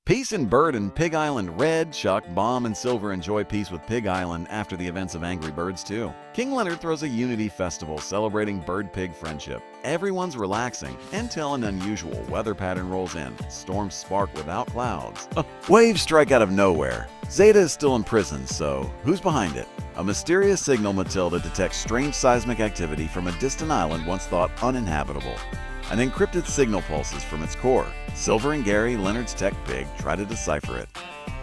Peace in Bird and Pig Island. Red, Chuck, Bomb, and Silver enjoy peace with Pig Island after the events of Angry Birds 2. King Leonard throws a unity festival celebrating bird-pig friendship. Everyone's relaxing until an unusual weather pattern rolls in. Storms spark without clouds. Waves strike out of nowhere. Zeta is still in prison, so who's behind it? A mysterious signal Matilda detects strange seismic activity from a distant island once thought uninhabitable. An encrypted signal pulses from its core. Silver and Gary, Leonard's tech pig, try to decipher it.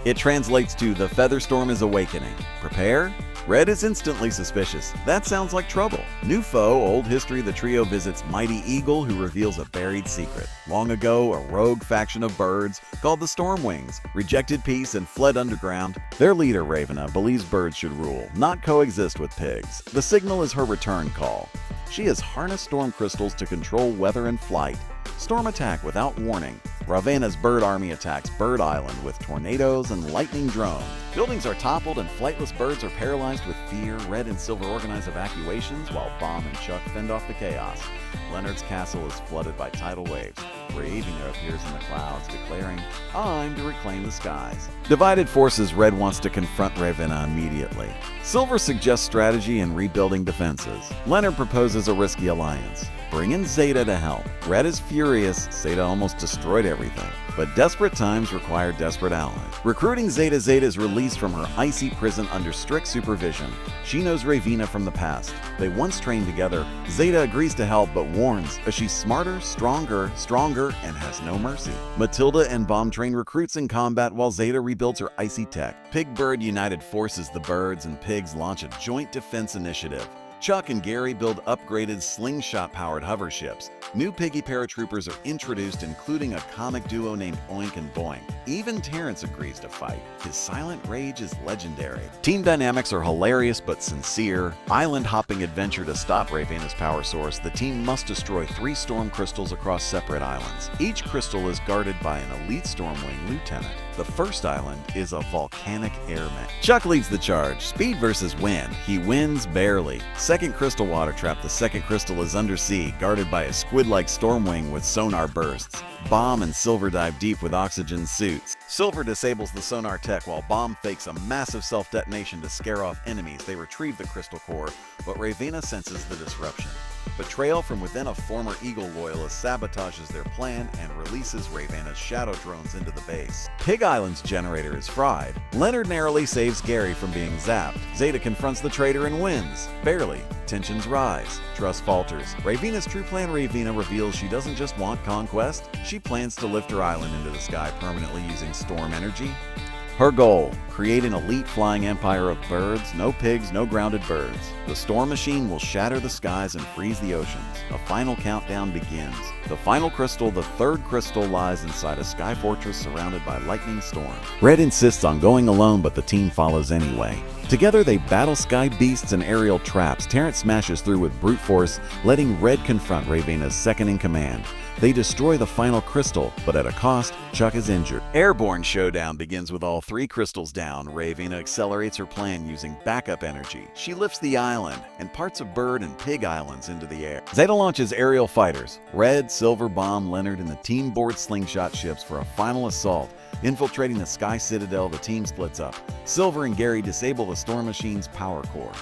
It translates to "The feather storm is awakening. Prepare?" Red is instantly suspicious. That sounds like trouble. New foe, old history. The trio visits Mighty Eagle, who reveals a buried secret. Long ago, a rogue faction of birds called the Stormwings rejected peace and fled underground. Their leader, Ravena, believes birds should rule, not coexist with pigs. The signal is her return call. She has harnessed storm crystals to control weather and flight. Storm attack without warning. Ravena's bird army attacks Bird Island with tornadoes and lightning drones. Buildings are toppled and flightless birds are paralyzed with fear. Red and Silver organize evacuations while Bomb and Chuck fend off the chaos. Leonard's castle is flooded by tidal waves. Ravena appears in the clouds, declaring, "I'm to reclaim the skies." Divided forces. Red wants to confront Ravena immediately. Silver suggests strategy and rebuilding defenses. Leonard proposes a risky alliance. Bring in Zeta to help. Red is furious. Zeta almost destroyed everything. But desperate times require desperate allies. Recruiting Zeta. Zeta is released from her icy prison under strict supervision. She knows Ravena from the past. They once trained together. Zeta agrees to help but warns, as she's smarter, stronger, and has no mercy. Matilda and Bomb train recruits in combat while Zeta rebuilds her icy tech. Pig-Bird United forces. The birds and pigs launch a joint defense initiative. Chuck and Gary build upgraded slingshot-powered hover ships. New piggy paratroopers are introduced, including a comic duo named Oink and Boink. Even Terrence agrees to fight. His silent rage is legendary. Team dynamics are hilarious but sincere. Island-hopping adventure to stop Ravena's power source. The team must destroy 3 storm crystals across separate islands. Each crystal is guarded by an elite Stormwing lieutenant. The first island is a volcanic airman. Chuck leads the charge. Speed versus wind. He wins barely. Second crystal water trap. The second crystal is undersea, guarded by a squid-like Stormwing with sonar bursts. Bomb and Silver dive deep with oxygen suits. Silver disables the sonar tech while Bomb fakes a massive self-detonation to scare off enemies. They retrieve the crystal core, but Ravena senses the disruption. Betrayal from within. A former Eagle loyalist sabotages their plan and releases Ravena's shadow drones into the base. Pig Island's generator is fried. Leonard narrowly saves Gary from being zapped. Zeta confronts the traitor and wins. Barely. Tensions rise. Trust falters. Ravena's true plan. Ravena reveals she doesn't just want conquest, she plans to lift her island into the sky permanently using storm energy. Her goal: create an elite flying empire of birds. No pigs, no grounded birds. The storm machine will shatter the skies and freeze the oceans. A final countdown begins. The final crystal, the third crystal, lies inside a sky fortress surrounded by lightning storm. Red insists on going alone, but the team follows anyway. Together they battle sky beasts and aerial traps. Terrence smashes through with brute force, letting Red confront Ravena's second-in-command. They destroy the final crystal, but at a cost. Chuck is injured. Airborne showdown begins with all 3 crystals down. Ravena accelerates her plan using backup energy. She lifts the island and parts of Bird and Pig Islands into the air. Zeta launches aerial fighters. Red, Silver, Bomb, Leonard, and the team board slingshot ships for a final assault. Infiltrating the Sky Citadel, the team splits up. Silver and Gary disable the Storm Machine's power core.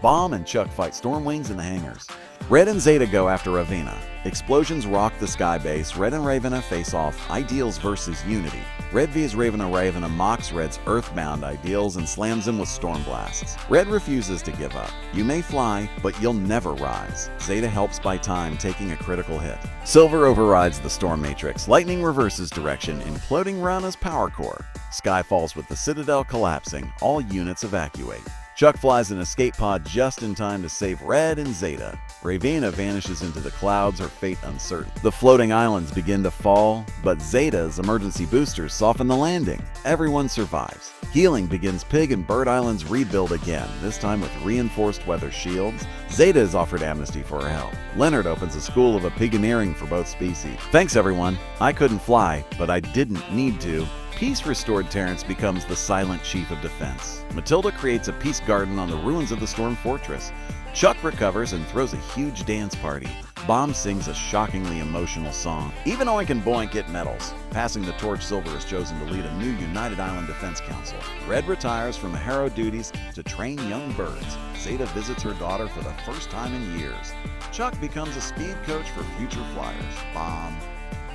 Bomb and Chuck fight Stormwings in the hangars. Red and Zeta go after Ravena. Explosions rock the sky base. Red and Ravena face off. Ideals versus unity. Red vs Ravena. Ravena mocks Red's earthbound ideals and slams him with storm blasts. Red refuses to give up. "You may fly, but you'll never rise." Zeta helps by time, taking a critical hit. Silver overrides the storm matrix. Lightning reverses direction, imploding Rana's power core. Sky falls with the Citadel collapsing. All units evacuate. Chuck flies an escape pod just in time to save Red and Zeta. Ravena vanishes into the clouds, her fate uncertain. The floating islands begin to fall, but Zeta's emergency boosters soften the landing. Everyone survives. Healing begins. Pig and Bird Islands rebuild again, this time with reinforced weather shields. Zeta is offered amnesty for her help. Leonard opens a school of Epigoneering for both species. "Thanks everyone. I couldn't fly, but I didn't need to." Peace restored. Terrence becomes the silent chief of defense. Matilda creates a peace garden on the ruins of the storm fortress. Chuck recovers and throws a huge dance party. Bomb sings a shockingly emotional song. Even Oink and Boink get medals. Passing the torch, Silver is chosen to lead a new United Island Defense Council. Red retires from harrow duties to train young birds. Zeta visits her daughter for the first time in years. Chuck becomes a speed coach for future flyers. Bomb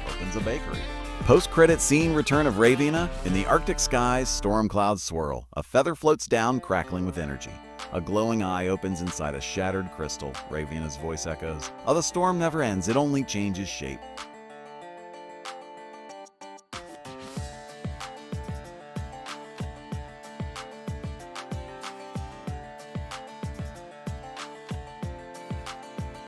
opens a bakery. Post-credit scene, return of Ravina. In the Arctic skies, storm clouds swirl. A feather floats down, crackling with energy. A glowing eye opens inside a shattered crystal. Ravina's voice echoes, "Oh, the storm never ends, it only changes shape."